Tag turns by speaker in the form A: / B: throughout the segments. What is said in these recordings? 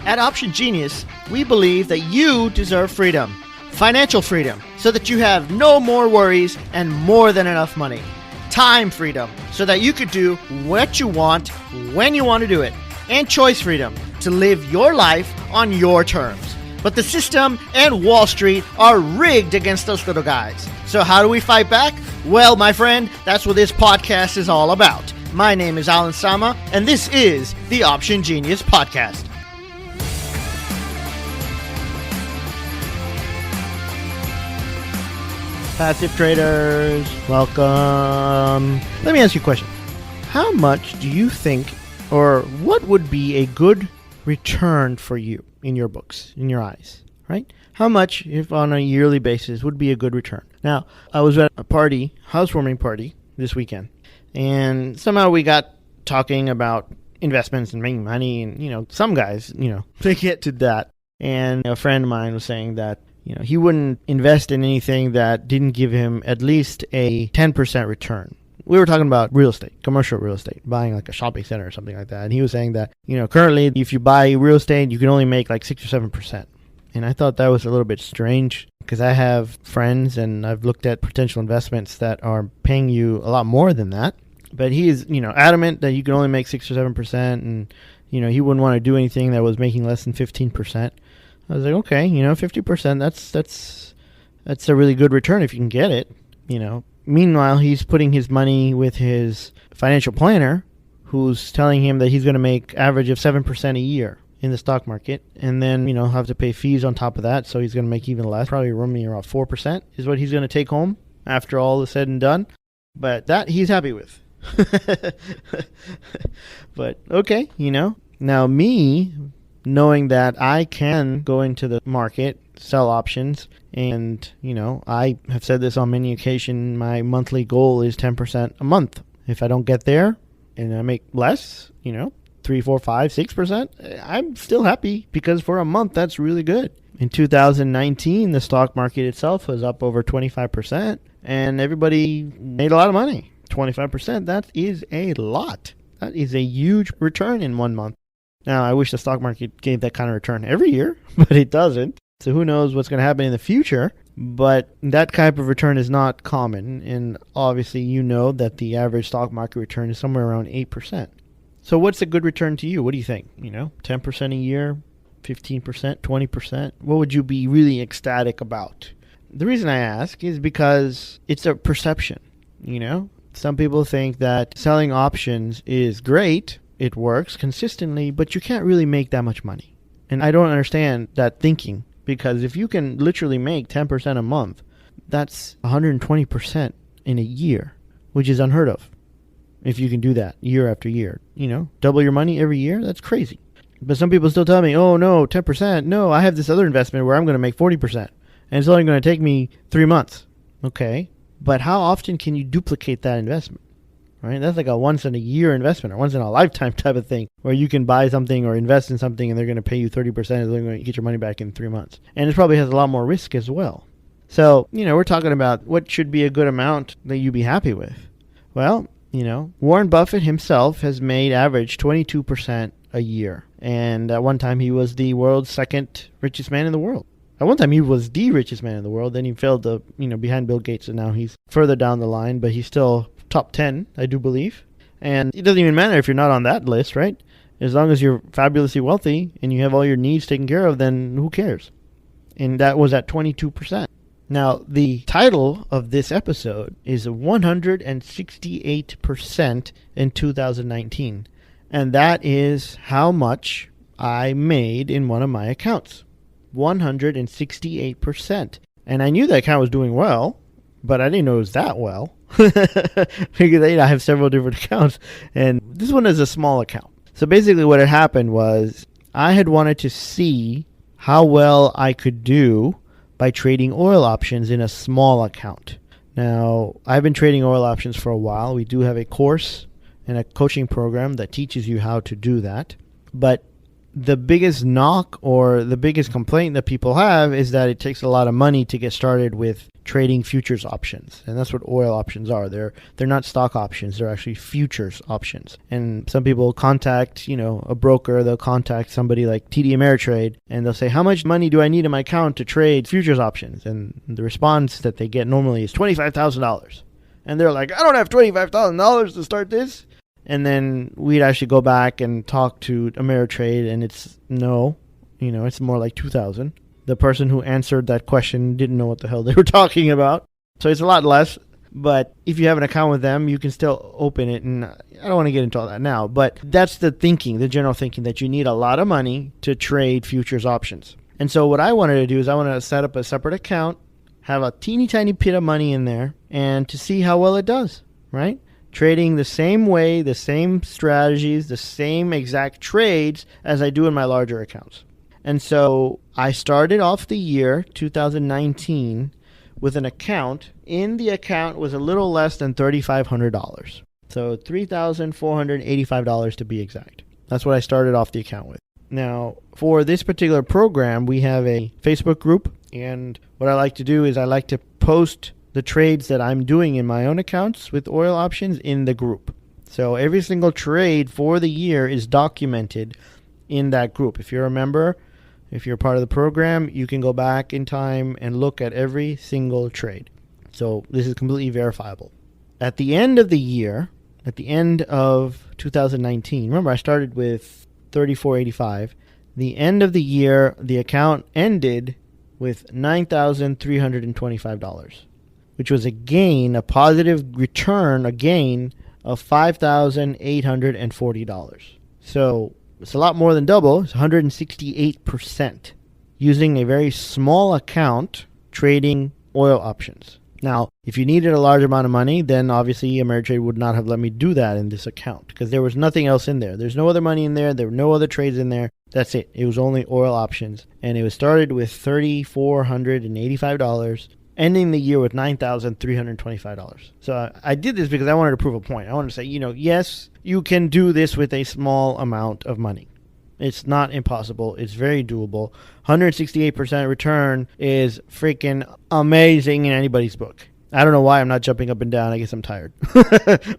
A: At Option Genius, we believe that you deserve freedom, financial freedom, so that you have no more worries and more than enough money. Time freedom, so that you could do what you want, when you want to do it. And choice freedom, to live your life on your terms. But the system and Wall Street are rigged against those little guys. So how do we fight back? Well, my friend, that's what this podcast is all about. My name is Alan Sama, and this is the Option Genius Podcast. Passive traders, welcome. Let me ask you a question. How much do you think, or what would be a good return for you in your books, in your eyes, right? How much, if on a yearly basis, would be a good return? Now, I was at a party, housewarming party, this weekend, and somehow we got talking about investments and making money, and, some guys, they get to that. And a friend of mine was saying that, he wouldn't invest in anything that didn't give him at least a 10% return. We were talking about real estate, commercial real estate, buying like a shopping center or something like that. And he was saying that, currently if you buy real estate, you can only make like 6 or 7%. And I thought that was a little bit strange because I have friends and I've looked at potential investments that are paying you a lot more than that. But he is, adamant that you can only make 6 or 7%. And, he wouldn't want to do anything that was making less than 15%. I was like, okay, 50%, that's a really good return if you can get it, Meanwhile, he's putting his money with his financial planner, who's telling him that he's going to make average of 7% a year in the stock market, and then, have to pay fees on top of that, so he's going to make even less, probably roaming around 4% is what he's going to take home after all is said and done. But that he's happy with. But, okay, Now me, knowing that I can go into the market, sell options, and, I have said this on many occasions, my monthly goal is 10% a month. If I don't get there and I make less, 3, 4, 5, 6%, I'm still happy because for a month, that's really good. In 2019, the stock market itself was up over 25% and everybody made a lot of money. 25%, that is a lot. That is a huge return in 1 month. Now, I wish the stock market gave that kind of return every year, but it doesn't. So who knows what's going to happen in the future, but that type of return is not common. And obviously, that the average stock market return is somewhere around 8%. So what's a good return to you? What do you think? 10% a year, 15%, 20%? What would you be really ecstatic about? The reason I ask is because it's a perception, Some people think that selling options is great. It works consistently, but you can't really make that much money. And I don't understand that thinking, because if you can literally make 10% a month, that's 120% in a year, which is unheard of. If you can do that year after year, double your money every year, that's crazy. But some people still tell me, oh no, 10%. No, I have this other investment where I'm going to make 40%. And it's only going to take me 3 months. Okay, but how often can you duplicate that investment? Right? That's like a once in a year investment or once in a lifetime type of thing where you can buy something or invest in something and they're going to pay you 30% and they're going to get your money back in 3 months. And it probably has a lot more risk as well. So, we're talking about what should be a good amount that you'd be happy with. Well, Warren Buffett himself has made average 22% a year. And at one time he was the world's second richest man in the world. At one time he was the richest man in the world. Then he fell to, behind Bill Gates, and now he's further down the line, but he's still top 10, I do believe. And it doesn't even matter if you're not on that list, right? As long as you're fabulously wealthy and you have all your needs taken care of, then who cares? And that was at 22%. Now, the title of this episode is 168% in 2019. And that is how much I made in one of my accounts. 168%. And I knew that account was doing well, but I didn't know it was that well. Because I have several different accounts, and this one is a small account. So basically what had happened was I had wanted to see how well I could do by trading oil options in a small account. Now, I've been trading oil options for a while. We do have a course and a coaching program that teaches you how to do that. But the biggest knock or the biggest complaint that people have is that it takes a lot of money to get started with trading futures options. And that's what oil options are. They're not stock options. They're actually futures options. And some people contact, a broker. They'll contact somebody like TD Ameritrade, and they'll say, how much money do I need in my account to trade futures options? And the response that they get normally is $25,000. And they're like, I don't have $25,000 to start this. And then we'd actually go back and talk to Ameritrade, and it's no, it's more like 2,000. The person who answered that question didn't know what the hell they were talking about. So it's a lot less. But if you have an account with them, you can still open it. And I don't want to get into all that now. But that's the thinking, the general thinking, that you need a lot of money to trade futures options. And so what I wanted to do is I wanted to set up a separate account, have a teeny tiny bit of money in there, and to see how well it does, right? Trading the same way, the same strategies, the same exact trades as I do in my larger accounts. And so I started off the year 2019 with an account. In the account was a little less than $3,500. So $3,485 to be exact. That's what I started off the account with. Now, for this particular program, we have a Facebook group. And what I like to do is I like to post the trades that I'm doing in my own accounts with oil options in the group. So every single trade for the year is documented in that group. If you're a member, if you're part of the program, you can go back in time and look at every single trade. So this is completely verifiable. At the end of the year, at the end of 2019, remember I started with $3,485. The end of the year, the account ended with $9,325. Which was a positive return, a gain of $5,840. So it's a lot more than double. It's 168% using a very small account trading oil options. Now, if you needed a large amount of money, then obviously Ameritrade would not have let me do that in this account because there was nothing else in there. There's no other money in there. There were no other trades in there. That's it. It was only oil options. And it was started with $3,485. Ending the year with $9,325. So I did this because I wanted to prove a point. I wanted to say, yes, you can do this with a small amount of money. It's not impossible. It's very doable. 168% return is freaking amazing in anybody's book. I don't know why I'm not jumping up and down. I guess I'm tired.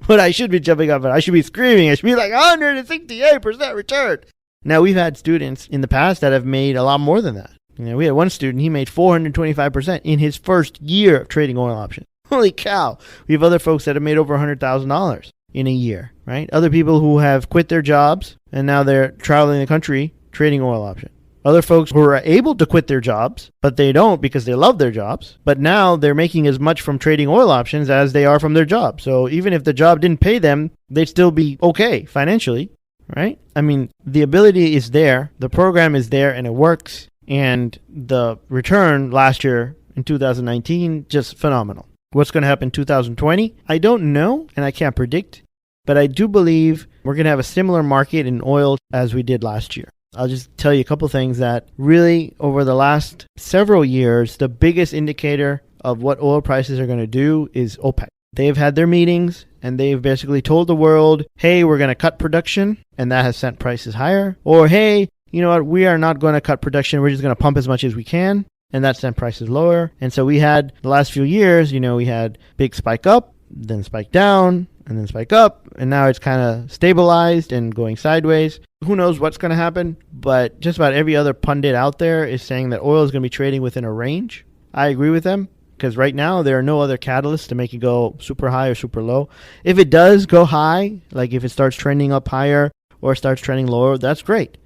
A: But I should be jumping up and I should be screaming. I should be like 168% return. Now, we've had students in the past that have made a lot more than that. We had one student, he made 425% in his first year of trading oil options. Holy cow. We have other folks that have made over $100,000 in a year, right? Other people who have quit their jobs and now they're traveling the country trading oil options. Other folks who are able to quit their jobs, but they don't because they love their jobs. But now they're making as much from trading oil options as they are from their job. So even if the job didn't pay them, they'd still be okay financially, right? I mean, the ability is there. The program is there and it works. And the return last year in 2019, just phenomenal. What's going to happen in 2020? I don't know, and I can't predict. But I do believe we're going to have a similar market in oil as we did last year. I'll just tell you a couple things that really, over the last several years, the biggest indicator of what oil prices are going to do is OPEC. They've had their meetings, and they've basically told the world, hey, we're going to cut production, and that has sent prices higher. Or, hey, you know what, we are not going to cut production. We're just going to pump as much as we can. And that sent prices lower. And so we had the last few years, we had big spike up, then spike down, and then spike up. And now it's kind of stabilized and going sideways. Who knows what's going to happen? But just about every other pundit out there is saying that oil is going to be trading within a range. I agree with them because right now there are no other catalysts to make it go super high or super low. If it does go high, like if it starts trending up higher or starts trending lower, that's great.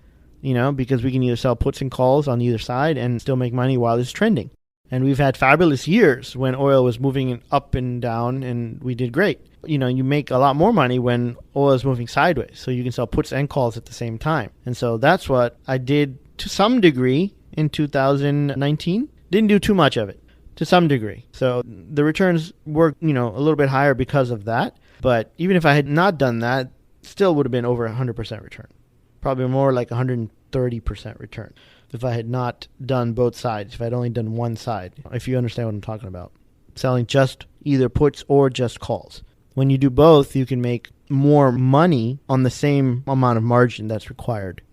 A: Because we can either sell puts and calls on either side and still make money while it's trending. And we've had fabulous years when oil was moving up and down and we did great. You make a lot more money when oil is moving sideways. So you can sell puts and calls at the same time. And so that's what I did to some degree in 2019. Didn't do too much of it to some degree. So the returns were, a little bit higher because of that. But even if I had not done that, still would have been over 100% return. Probably more like 130% return if I had not done both sides, if I had only done one side, if you understand what I'm talking about. Selling just either puts or just calls. When you do both, you can make more money on the same amount of margin that's required.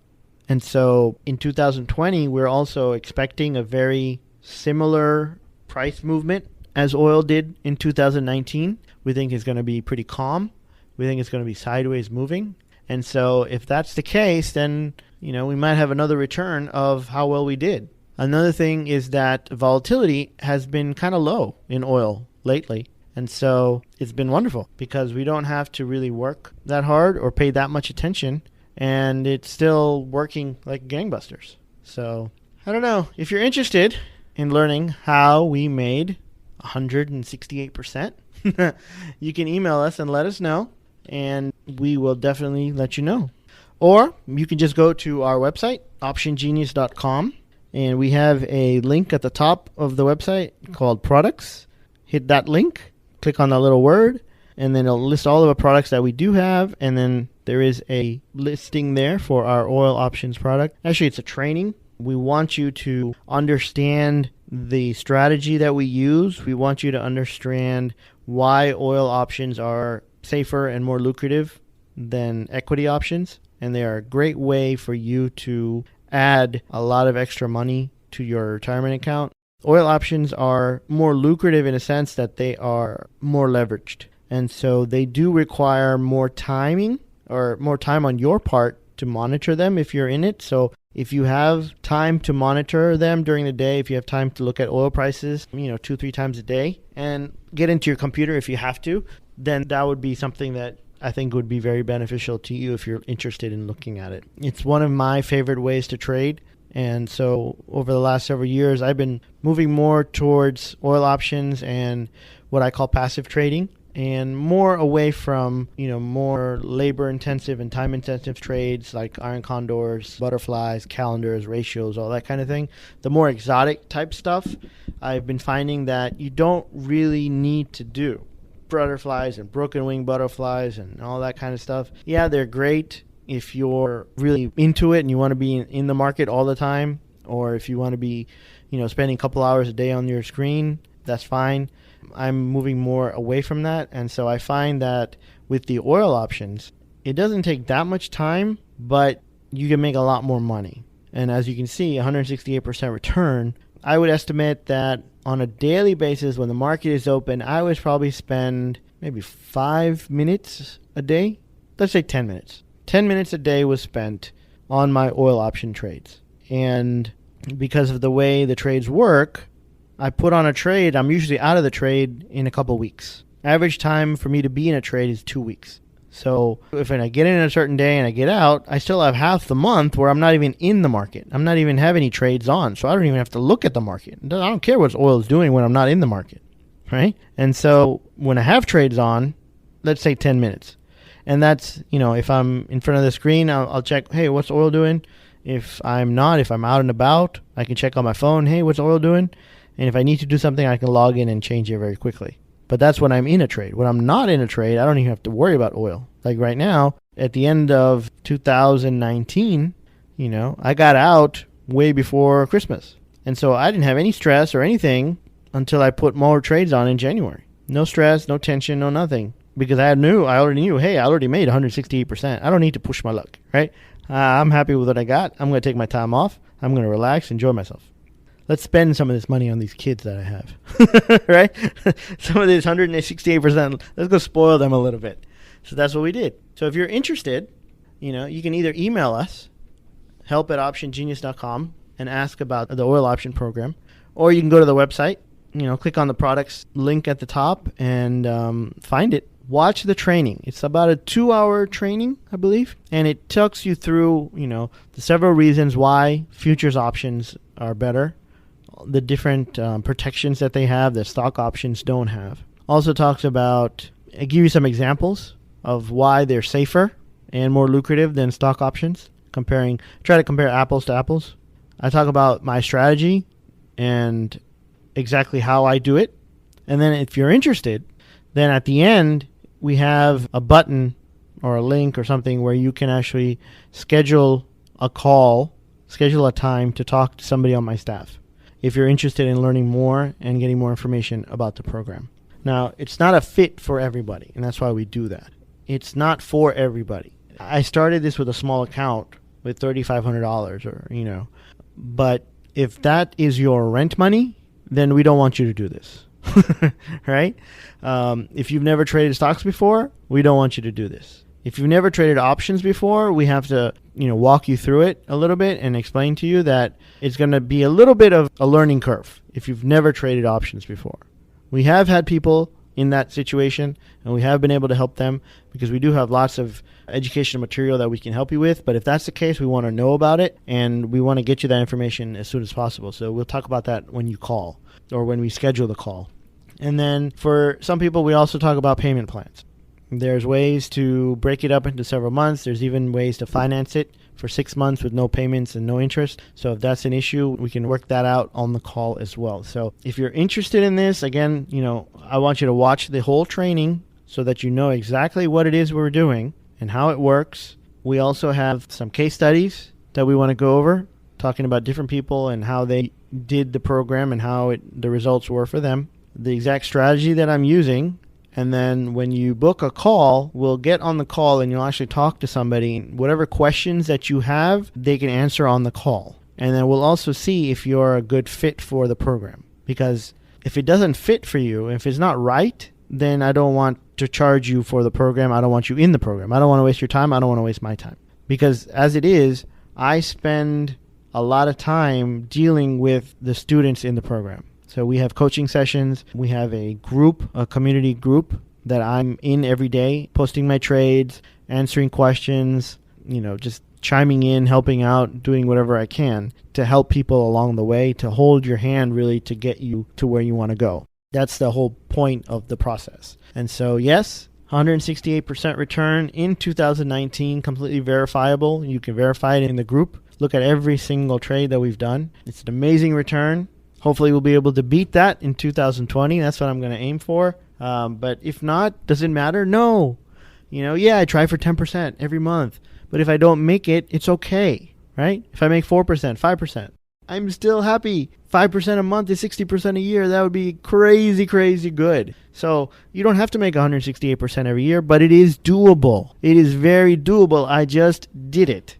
A: And so in 2020, we're also expecting a very similar price movement as oil did in 2019. We think it's going to be pretty calm. We think it's going to be sideways moving. And so if that's the case, then, we might have another return of how well we did. Another thing is that volatility has been kind of low in oil lately. And so it's been wonderful because we don't have to really work that hard or pay that much attention. And it's still working like gangbusters. So I don't know. If you're interested in learning how we made 168%, you can email us and let us know. And we will definitely let you know. Or you can just go to our website, optiongenius.com. And we have a link at the top of the website called products. Hit that link, click on that little word, and then it'll list all of the products that we do have. And then there is a listing there for our oil options product. Actually, it's a training. We want you to understand the strategy that we use. We want you to understand why oil options are safer and more lucrative than equity options. And they are a great way for you to add a lot of extra money to your retirement account. Oil options are more lucrative in a sense that they are more leveraged. And so they do require more timing or more time on your part to monitor them if you're in it. So if you have time to monitor them during the day, if you have time to look at oil prices, 2-3 times a day and get into your computer if you have to, then that would be something that I think would be very beneficial to you if you're interested in looking at it. It's one of my favorite ways to trade. And so over the last several years, I've been moving more towards oil options and what I call passive trading, and more away from, more labor intensive and time intensive trades like iron condors, butterflies, calendars, ratios, all that kind of thing. The more exotic type stuff, I've been finding that you don't really need to do. Butterflies and broken wing butterflies and all that kind of stuff. Yeah, they're great if you're really into it and you want to be in the market all the time, or if you want to be, spending a couple hours a day on your screen, that's fine. I'm moving more away from that. And so I find that with the oil options, it doesn't take that much time, but you can make a lot more money. And as you can see, 168% return. I would estimate that on a daily basis, when the market is open, I would probably spend maybe 5 minutes a day. Let's say 10 minutes. 10 minutes a day was spent on my oil option trades. And because of the way the trades work, I put on a trade. I'm usually out of the trade in a couple weeks. Average time for me to be in a trade is 2 weeks. So if I get in a certain day and I get out, I still have half the month where I'm not even in the market. I'm not even have any trades on. So I don't even have to look at the market. I don't care what oil is doing when I'm not in the market, right? And so when I have trades on, let's say 10 minutes. And that's, if I'm in front of the screen, I'll check, hey, what's oil doing? If I'm not, if I'm out and about, I can check on my phone, hey, what's oil doing? And if I need to do something, I can log in and change it very quickly. But that's when I'm in a trade. When I'm not in a trade, I don't even have to worry about oil. Like right now, at the end of 2019, I got out way before Christmas. And so I didn't have any stress or anything until I put more trades on in January. No stress, no tension, no nothing. Because I already knew, hey, I already made 168%. I don't need to push my luck, right? I'm happy with what I got. I'm going to take my time off. I'm going to relax, enjoy myself. Let's spend some of this money on these kids that I have, right? Some of this 168%, let's go spoil them a little bit. So that's what we did. So if you're interested, you can either email us, help@optiongenius.com, and ask about the oil option program, or you can go to the website, click on the products link at the top and find it. Watch the training. It's about a 2-hour training, I believe, and it talks you through, the several reasons why futures options are better, the different protections that they have that stock options don't have. Also talks about, I give you some examples of why they're safer and more lucrative than stock options. Try to compare apples to apples. I talk about my strategy and exactly how I do it. And then if you're interested, then at the end, we have a button or a link or something where you can actually schedule a time to talk to somebody on my staff if you're interested in learning more and getting more information about the program. Now, it's not a fit for everybody, and that's why we do that. It's not for everybody. I started this with a small account with $3,500 or. But if that is your rent money, then we don't want you to do this. Right? If you've never traded stocks before, we don't want you to do this. If you've never traded options before, we have to, walk you through it a little bit and explain to you that it's going to be a little bit of a learning curve if you've never traded options before. We have had people in that situation, and we have been able to help them because we do have lots of educational material that we can help you with. But if that's the case, we want to know about it, and we want to get you that information as soon as possible. So we'll talk about that when you call or when we schedule the call. And then for some people, we also talk about payment plans. There's ways to break it up into several months. There's even ways to finance it for 6 months with no payments and no interest. So if that's an issue, we can work that out on the call as well. So if you're interested in this, again, I want you to watch the whole training so that you know exactly what it is we're doing and how it works. We also have some case studies that we want to go over, talking about different people and how they did the program and how the results were for them, the exact strategy that I'm using. And then when you book a call, we'll get on the call and you'll actually talk to somebody. Whatever questions that you have, they can answer on the call. And then we'll also see if you're a good fit for the program. Because if it doesn't fit for you, if it's not right, then I don't want to charge you for the program. I don't want you in the program. I don't want to waste your time. I don't want to waste my time. Because as it is, I spend a lot of time dealing with the students in the program. So we have coaching sessions. We have a community group that I'm in every day, posting my trades, answering questions, just chiming in, helping out, doing whatever I can to help people along the way, to hold your hand really to get you to where you want to go. That's the whole point of the process. And so, yes, 168% return in 2019, completely verifiable. You can verify it in the group. Look at every single trade that we've done. It's an amazing return. Hopefully we'll be able to beat that in 2020. That's what I'm going to aim for. But if not, does it matter? No. I try for 10% every month. But if I don't make it, it's okay, right? If I make 4%, 5%, I'm still happy. 5% a month is 60% a year. That would be crazy, crazy good. So you don't have to make 168% every year, but it is doable. It is very doable. I just did it.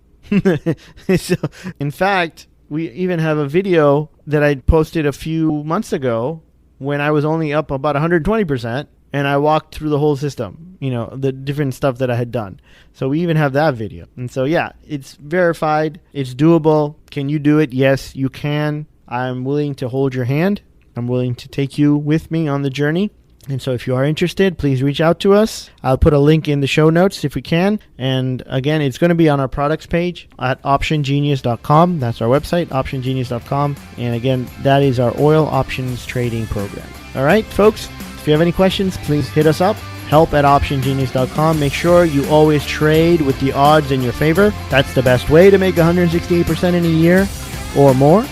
A: So, in fact, we even have a video that I posted a few months ago when I was only up about 120%, and I walked through the whole system, the different stuff that I had done. So we even have that video. And so, yeah, it's verified. It's doable. Can you do it? Yes, you can. I'm willing to hold your hand. I'm willing to take you with me on the journey. And so if you are interested, please reach out to us. I'll put a link in the show notes if we can. And again, it's going to be on our products page at optiongenius.com. That's our website, optiongenius.com. And again, that is our oil options trading program. All right, folks, if you have any questions, please hit us up. help@optiongenius.com. Make sure you always trade with the odds in your favor. That's the best way to make 168% in a year or more.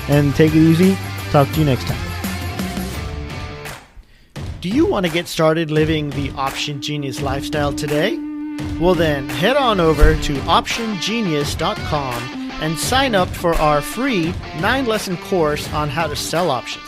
A: And take it easy. Talk to you next time. Do you want to get started living the Option Genius lifestyle today? Well then, head on over to optiongenius.com and sign up for our free 9-lesson course on how to sell options.